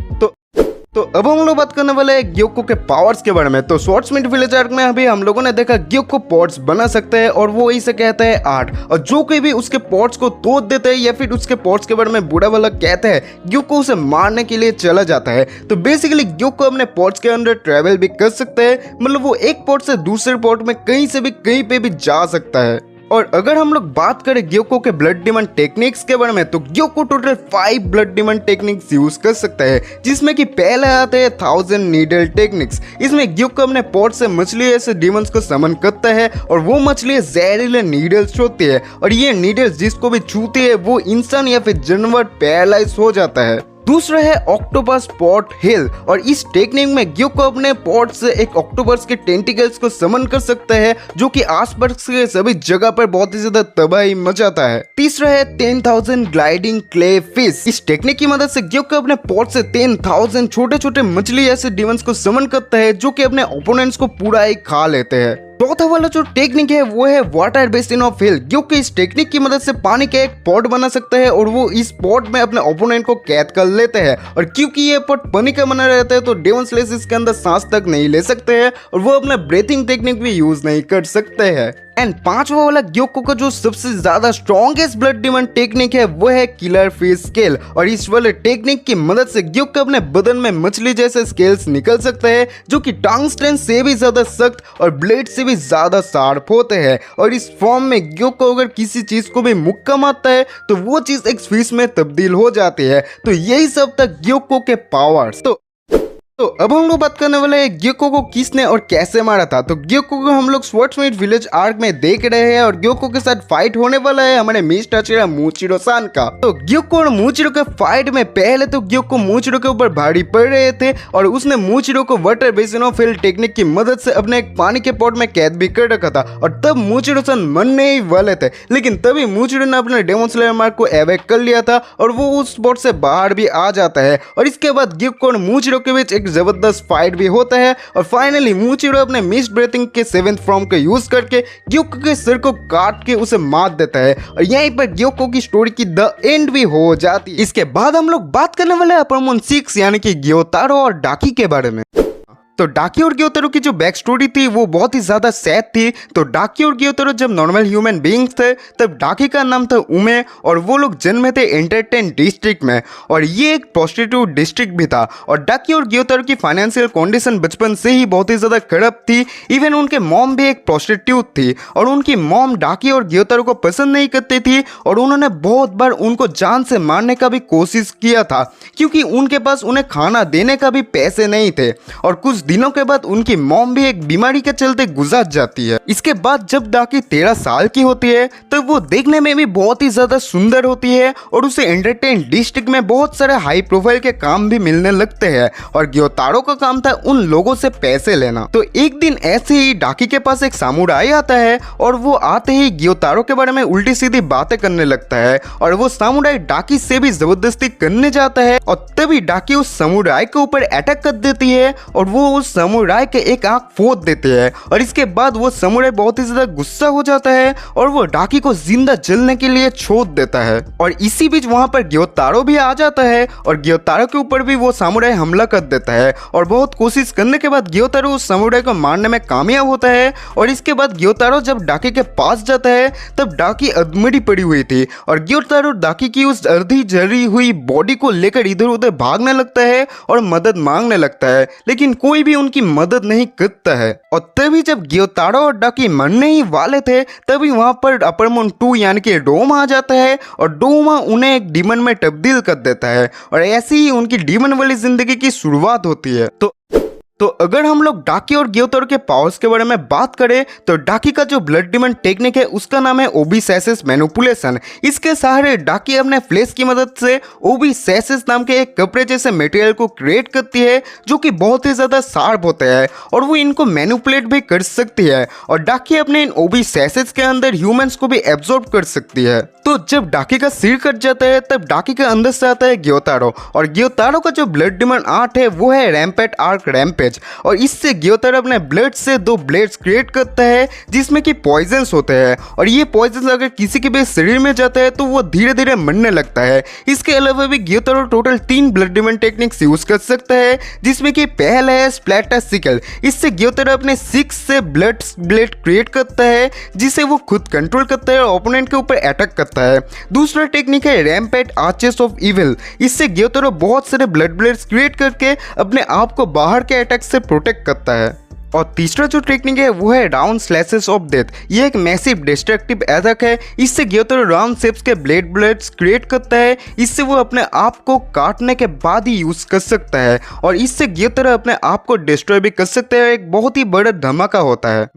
तो अब हम लोग बात करने वाले हैं ग्योको के पावर्स के बारे में। तो स्वॉर्ड्समिथ विलेज आर्क में अभी हम लोगों ने देखा ग्योको पॉट्स बना सकते हैं और वो इसे कहते हैं आर्ट। और जो कोई भी उसके पॉट्स को तोड़ देते हैं या फिर उसके पॉट्स के बारे में बुरा भला कहते हैं ग्योको उसे मारने के लिए चला जाता है। तो बेसिकली ग्योको अपने पॉट्स के अंदर ट्रेवल भी कर सकते हैं, मतलब वो एक पॉट से दूसरे पॉट में कहीं से भी कहीं पे भी जा सकता है। और अगर हम लोग बात करें ग्योको के ब्लड डिमन टेक्निक्स के बारे में तो Gyokko total 5 blood demon techniques use कर सकता है जिसमें कि पहले आते हैं 1000 नीडल टेक्निक्स। इसमें ग्योको अपने पॉट से मछली ऐसे डिमन्स को समन करता है और वो मछली जहरीले नीडल्स होती है और ये नीडल्स जिसको भी छूती है वो इंसान या फिर जानवर पैरालाइज हो जाता है। दूसरा है ऑक्टोपस पॉट हिल और इस टेक्निक में ग्योको अपने पॉट से एक ऑक्टोपस के टेंटिकल्स को समन कर सकता है जो कि आसपास के सभी जगह पर बहुत ही ज्यादा तबाही मचाता है। तीसरा है 10,000 ग्लाइडिंग क्ले फिश। इस टेक्निक की मदद से ग्योको अपने पॉट से 10,000 छोटे छोटे मछली ऐसे डिमन्स को समन करता है जो कि अपने ओपोनेंट्स को पूरा ही खा लेते हैं। चौथा वाला जो टेक्निक है वो है वाटर बेसिन ऑफ हिल। ग्योको इस टेक्निक की मदद से पानी का एक पॉट बना सकता है और वो इस पॉट में अपने ओपोनेंट को कैद कर लेते हैं। और क्योंकि ये पॉट पानी का बना रहता है तो डेमन स्लेयर्स इसके अंदर सांस तक नहीं ले सकते हैं और वो अपना ब्रीथिंग टेक्निक भी यूज नहीं कर सकते हैं। एंड पांचवा वाला ग्योको का जो सबसे ज्यादा स्ट्रॉन्गेस्ट ब्लड डिमन टेक्निक है वो है किलर फिश स्केल। और इस वाले टेक्निक की मदद से ग्योको अपने बदन में मछली जैसे स्केल्स निकल सकते हैं जो कि टंगस्टन से भी ज्यादा सख्त और ब्लेड से भी ज्यादा शार्प होते हैं। और इस फॉर्म में ग्योको अगर किसी चीज को भी मुक्का मारता है तो वो चीज एक फिश में तब्दील हो जाती है। तो यही सब था ग्योको के पावर्स। तो अब हम लोग बात करने वाले हैं ग्योको को किसने और कैसे मारा था। तो ग्योको को हम लोग स्वॉर्ड्समिथ विलेज आर्क में देख रहे हैं और ग्योको के साथ फाइट होने वाला है हमारे मिस्टर हसीरा मूचिरो सान का। तो ग्योको और मूचिरो के फाइट में पहले तो ग्योको मूचिरो के ऊपर भारी पड़ रहे थे और उसने मूचिरो को water basin of hill technique की मदद से अपने एक पानी के पॉट में कैद भी कर रखा था और तब मूचिरो सान मरने ही वाले थे। लेकिन तभी मूचिरो ने अपने डेमन स्लेयर मार्क को एवैक कर लिया था और वो उस पॉट से बाहर भी आ जाता है। और इसके बाद ग्योको और मूचिरो के बीच एक जबरदस्त फाइट भी होता है और फाइनली मूचिरो अपने मिस्ट ब्रीथिंग के 7th फॉर्म का यूज करके ग्योको के सिर को काट के उसे मार देता है और यहीं पर ग्योको की स्टोरी की द एंड भी हो जाती है। इसके बाद हम लोग बात करने वाले हैं अपर मून 6 यानी कि ग्योतारो और डाकी के बारे में। तो डाकी और ग्योतारो की जो बैक स्टोरी थी वो बहुत ही ज़्यादा सैड थी। तो डाकी और ग्योतारो जब नॉर्मल ह्यूमन बीइंग्स थे तब डाकी का नाम था उमे और वो लोग जन्मे थे एंटरटेन डिस्ट्रिक्ट में और ये एक प्रोस्टिट्यूट डिस्ट्रिक्ट भी था। और डाकी और ग्योतारो की फाइनेंशियल कंडीशन बचपन से ही बहुत ही ज़्यादा खराब थी। इवन उनके मॉम भी एक प्रोस्टिट्यूट थी और उनकी मॉम डाकी और ग्योतारो को पसंद नहीं करती थी और उन्होंने बहुत बार उनको जान से मारने का भी कोशिश किया था क्योंकि उनके पास उन्हें खाना देने का भी पैसे नहीं थे। और कुछ दिनों के बाद उनकी मॉम भी एक बीमारी के चलते गुजर जाती है। इसके बाद जब डाकी 13 साल की होती है तब वो देखने में भी बहुत ही ज्यादा सुंदर होती है और उसे एंटरटेन डिस्ट्रिक्ट में बहुत सारे हाई प्रोफाइल के काम भी मिलने लगते हैं और ग्योतारो का काम था उन लोगों से पैसे लेना। तो एक दिन ऐसे ही डाकी के पास एक सामुराई आता है और वो आते ही ग्योतारो के बारे में उल्टी सीधी बातें करने लगता है और वो सामुराई डाकी से भी जबरदस्ती करने जाता है और तभी डाकी उस समुराई के ऊपर अटैक कर देती है और वो उस समुराई के एक आंख फोड़ देते हैं। और इसके बाद वो समुराई बहुत ही ज्यादा गुस्सा हो जाता है और वो डाकी को जिंदा जलने के लिए छोड़ देता है। और इसी बीच वहां पर ग्योतारो भी आ जाता है और ग्योतारो के ऊपर भी वो समुराई हमला कर देता है और बहुत कोशिश करने के बाद ग्योतारो उस समुराई को मारने में कामयाब होता है। और इसके बाद ग्योतारो जब डाकी के पास जाता है तब डाकी अधमरी पड़ी हुई थी और ग्योतारो डाकी की उस अर्धी जली हुई बॉडी को लेकर इधर उधर भागने लगता है और मदद मांगने लगता है, लेकिन कोई भी उनकी मदद नहीं करता है। और तभी जब ग्योतारो और डाकी मरने ही वाले थे तभी वहां पर अपर मून 2 यानी कि डोमा आ जाता है और डोमा उन्हें एक डीमन में तब्दील कर देता है और ऐसी ही उनकी डीमन वाली जिंदगी की शुरुआत होती है। तो अगर हम लोग डाकी और ग्योतारो के पावर्स के बारे में बात करें तो डाकी का जो ब्लड डिमन टेक्निक है उसका नाम है ओबीसेसिस मैनिपुलेशन। इसके सहारे डाकी अपने फ्लेश की मदद से ओबीसेसिस नाम के एक कपड़े जैसे मटेरियल को क्रिएट करती है जो कि बहुत ही ज़्यादा शार्प होते हैं और वो इनको मैनिपुलेट भी कर सकती है और डाकी अपने इन ओबीसेसिस के अंदर ह्यूमंस को भी एब्जॉर्ब कर सकती है। तो जब डाकी का सिर कट जाता है तब डाकी के अंदर से आता है ग्योतारो और ग्योतारो का जो ब्लड डिमन आर्ट है वो है रैम्पेट आर्क रैम्पेज और इससे ग्योतारो अपने ब्लड से 2 ब्लेड्स क्रिएट करता है जिसमें कि पॉइजन्स होते हैं और ये पॉइजन्स अगर किसी के भी शरीर में जाता है तो वो धीरे धीरे मरने लगता है। इसके अलावा भी Gyutaro total 3 blood demon techniques use कर सकता है जिसमें कि पहला है स्प्लैटर सिकल। इससे ग्योतारो अपने 6 से ब्लड क्रिएट करता है जिसे वो खुद कंट्रोल करता है और ओपोनेंट के ऊपर अटैक करता है। दूसरा टेक्निक है रैम्पेट आर्चेस ऑफ इविल। इससे ग्योतारो बहुत सारे ब्लड ब्लेड्स क्रिएट करके अपने आप को बाहर के अटैक से प्रोटेक्ट करता है। और तीसरा जो टेक्निक है वो है राउंड स्लैशेस ऑफ डेथ। ये एक मैसिव डिस्ट्रक्टिव अटैक है। इससे ग्योतारो राउंड शेप्स के ब्लेड्स क्रिएट करता है। इससे वो अपने आप को काटने के बाद ही यूज कर सकता है और इससे ग्योतारो अपने आप को डिस्ट्रॉय भी कर सकता है। एक बहुत ही बड़ा धमाका होता है।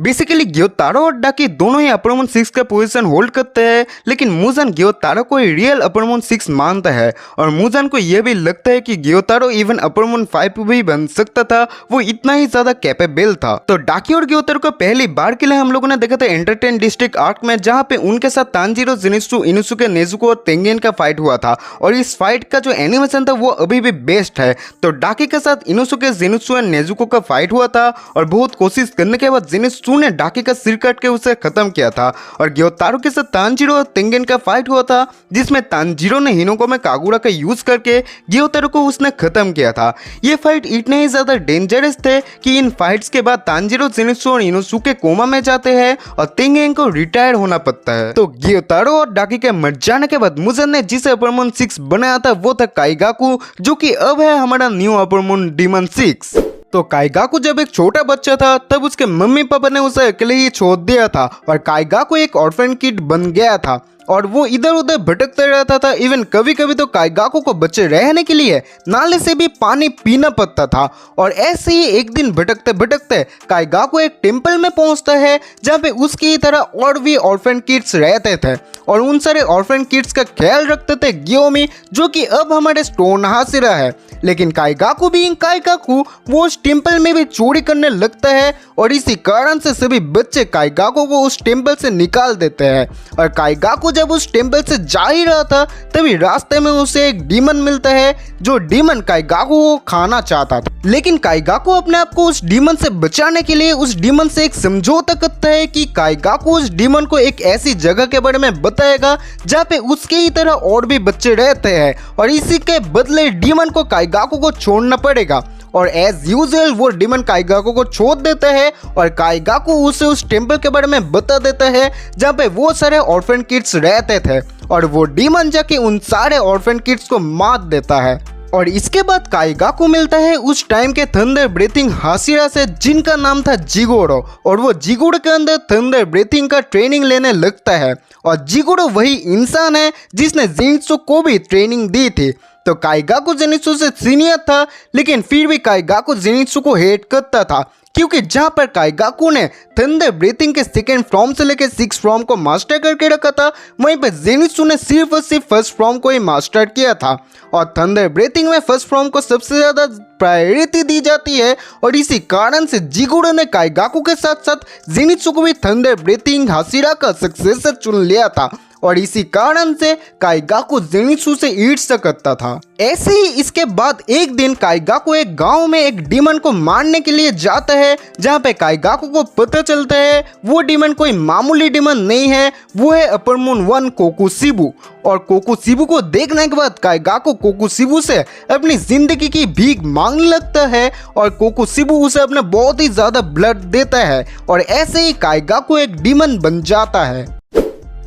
बेसिकली ग्योतारो और डाकी दोनों ही अपर मून 6 का पोजीशन होल्ड करते हैं लेकिन मुजान ग्योतारो को रियल अपर मून 6 मानता है और मुजान को यह भी लगता है कि ग्योतारो इवन अपर मून 5 भी बन सकता था, वो इतना ही ज्यादा कैपेबल था। तो डाकी और ग्योतारो को पहली बार के लिए हम लोगों ने देखा था एंटरटेन डिस्ट्रिक्ट आर्क में जहां पे उनके साथ तांजीरो, जेनित्सु, इनुसुके, नेजुको और तेंगेन का फाइट हुआ था और इस फाइट का जो एनिमेशन था वो अभी भी बेस्ट है। तो डाकी के साथ इनुसुके, जेनित्सु और नेजुको का फाइट हुआ था और बहुत कोशिश करने के बाद जेनित्सु ने डाकी का सिर काट के उसे खत्म किया था। और ग्योतारो के साथ तांजीरो और तेंगेन का फाइट हुआ था जिसमें तांजीरो ने हिनोको में कागुरा का यूज करके ग्योतारो को उसने खत्म किया था। ये फाइट इतने ही ज्यादा डेंजरस थे कि इन फाइट्स के बाद तांजीरो, जेनित्सु और इनुसुके कोमा में जाते हैं और तेंगेन को रिटायर होना पड़ता है। तो ग्योतारो और डाकी के मर जाने के बाद मुजान ने जिसे अपर मून 6 बनाया था वो था काइगाकू, जो कि अब है हमारा न्यू अपर मून डीमन 6। तो काइगाकू जब एक छोटा बच्चा था तब उसके मम्मी पापा ने उसे अकेले ही छोड़ दिया था और काइगाकू एक ऑर्फन किड बन गया था और वो इधर उधर भटकता रहता था। इवन कभी कभी तो काइगाकू को बच्चे रहने के लिए नाले से भी पानी पीना पड़ता था। और ऐसे ही एक दिन भटकते भटकते काइगाकू एक टेम्पल में पहुंचता है जहाँ पे उसकी तरह और भी ऑर्फन किड्स रहते थे और उन सारे ऑर्फन किड्स का ख्याल रखते थे ग्योमी, जो कि अब हमारे स्टोन हासिरा है। लेकिन काइगाकू बीइंग काइगाकू वो उस टेम्पल में भी चोरी करने लगता है और इसी कारण से सभी बच्चे काइगाकू को उस टेम्पल से निकाल देते हैं। और काइगाकू जब उस टेम्पल से जा ही रहा था तभी रास्ते में उसे एक डीमन मिलता है जो डीमन काइगाकू को खाना चाहता था। लेकिन काइगाकू अपने आप को उस डीमन से बचाने के लिए उस डीमन से एक समझौता करता है कि काइगाकू उस डीमन को एक ऐसी जगह के बारे में बताएगा जहाँ पे उसके ही तरह और भी बच्चे रहते हैं और इसी के बदले डीमन को काइगाकू को छोड़ना पड़ेगा। और एज यूजुअल वो डीमन काइगाकू को छोड़ देता है और काइगाकू उसे उस टेम्पल के बारे में बता देता है जहाँ पे वो सारे ऑर्फन किड्स रहते थे और वो डीमन जाके उन सारे ऑर्फन किड्स को मार देता है। और इसके बाद काइगाकू मिलता है उस टाइम के थंडर ब्रीथिंग हाशिरा से जिनका नाम था जिगोरो और वो जिगोरो के अंदर थंडर ब्रीथिंग का ट्रेनिंग लेने लगता है और जिगोरो वही इंसान है जिसने ज़ेनित्सु को भी ट्रेनिंग दी थी। तो काइगाकू ज़ेनित्सु से सीनियर था लेकिन फिर भी काइगाकू ज़ेनित्सु को हेट करता था क्योंकि जहाँ पर काइगाकू ने थंडर ब्रीथिंग के सेकेंड फॉर्म से लेकर 6 फॉर्म को मास्टर करके रखा था वहीं पर ज़ेनित्सु ने सिर्फ और सिर्फ फर्स्ट फॉर्म को ही मास्टर किया था और थंडर ब्रीथिंग में फर्स्ट फॉर्म को सबसे ज़्यादा प्रायोरिटी दी जाती है और इसी कारण से जिगोरो ने काइगाकू के साथ साथ ज़ेनित्सु को भी थंडर ब्रीथिंग हाशिरा का सक्सेसर चुन लिया था और इसी कारण से काइगाकू ज़ेनित्सु से ईर्ष्या करता था। ऐसे ही इसके बाद एक दिन काइगाकू एक गांव में एक डीमन को मारने के लिए जाता है जहां पे काइगाकू को पता चलता है वो डीमन कोई मामूली डीमन नहीं है, वो है अपर मून 1 कोकुशिबु। और कोकुशिबु को देखने के बाद काइगाकू कोकुशिबु से अपनी जिंदगी की भीख मांगने लगता है और कोकुशिबु उसे अपना बहुत ही ज्यादा ब्लड देता है और ऐसे ही काइगाकू एक डीमन बन जाता है।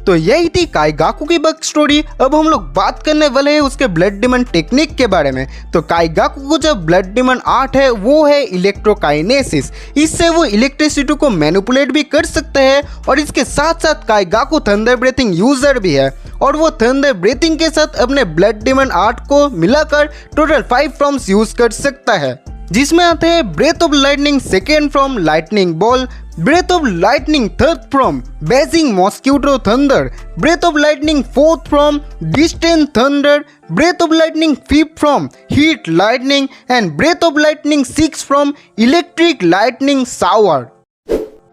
तो यही थी काइगाकू की बैक स्टोरी। अब हम लोग बात करने वाले हैं उसके ब्लड डीमन टेक्निक के बारे में। तो काइगाकू को जो ब्लड डीमन आर्ट है वो है इलेक्ट्रोकाइनेसिस। इससे वो इलेक्ट्रिसिटी को मैनिपुलेट भी कर सकते हैं और इसके साथ साथ काइगाकू थंडर ब्रीथिंग यूजर भी है और वो थंडर ब्रीथिंग के साथ अपने ब्लड डीमन आर्ट को मिलाकर टोटल 5 फॉर्म्स यूज कर सकता है जिसमें आते हैं breath of lightning second form lightning ball, breath of lightning third form buzzing mosquito thunder, breath of lightning fourth form distant thunder, breath of lightning fifth form heat lightning and breath of lightning six form electric lightning shower.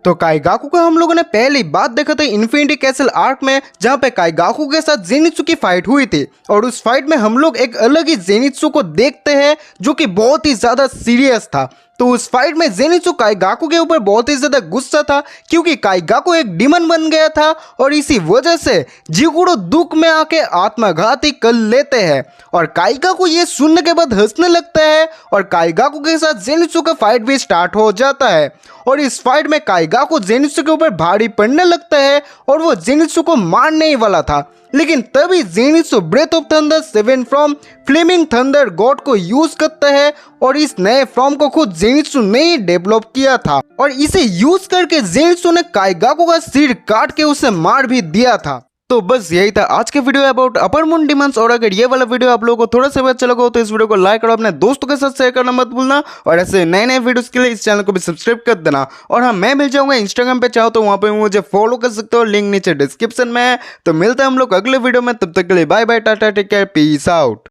तो Kaigaku को हम लोगों ने पहली बात देखा था infinity castle arc में जहाँ पे काइगाकू के साथ ज़ेनित्सु की फाइट हुई थी और उस फाइट में हम लोग एक अलग ही ज़ेनित्सु को देखते हैं जो कि बहुत ही ज़्यादा सीरियस था। तो उस फाइट में ज़ेनित्सु काइगाकू के ऊपर बहुत ही ज़्यादा गुस्सा था क्योंकि काइगाकू एक डीमन बन गया था और इसी वजह से जिगोरो दुख में आके आत्मघाती कर लेते हैं और काइगाकू ये सुनने के बाद हंसने लगता है और काइगाकू के साथ ज़ेनित्सु का फाइट भी स्टार्ट हो जाता है और इस फाइट में काइगाकू ज़ेनित्सु के ऊपर भारी पड़ने लगता है और वो ज़ेनित्सु को मारने ही वाला था लेकिन तभी Zenitsu breath of thunder 7 from flaming thunder god को यूज करता है और इस नए फॉर्म को खुद ज़ेनित्सु ने ही डेवलप किया था और इसे यूज करके ज़ेनित्सु ने काइगाकू का सिर काट के उसे मार भी दिया था। तो बस यही था आज के video about upper moon demons और अगर ये वाला वीडियो आप लोगों को थोड़ा सा भी अच्छा लगा हो तो इस वीडियो को लाइक करो, अपने दोस्तों के साथ शेयर करना मत भूलना और ऐसे नए नए वीडियोस के लिए इस चैनल को भी सब्सक्राइब कर देना। और हाँ, मैं मिल जाऊंगा इंस्टाग्राम पे, चाहो तो वहाँ पे मुझे फॉलो कर सकते हो, लिंक नीचे डिस्क्रिप्शन में है। तो मिलते हैं हम लोग अगले वीडियो में, तब तक के लिए bye bye, tata, take care, peace out.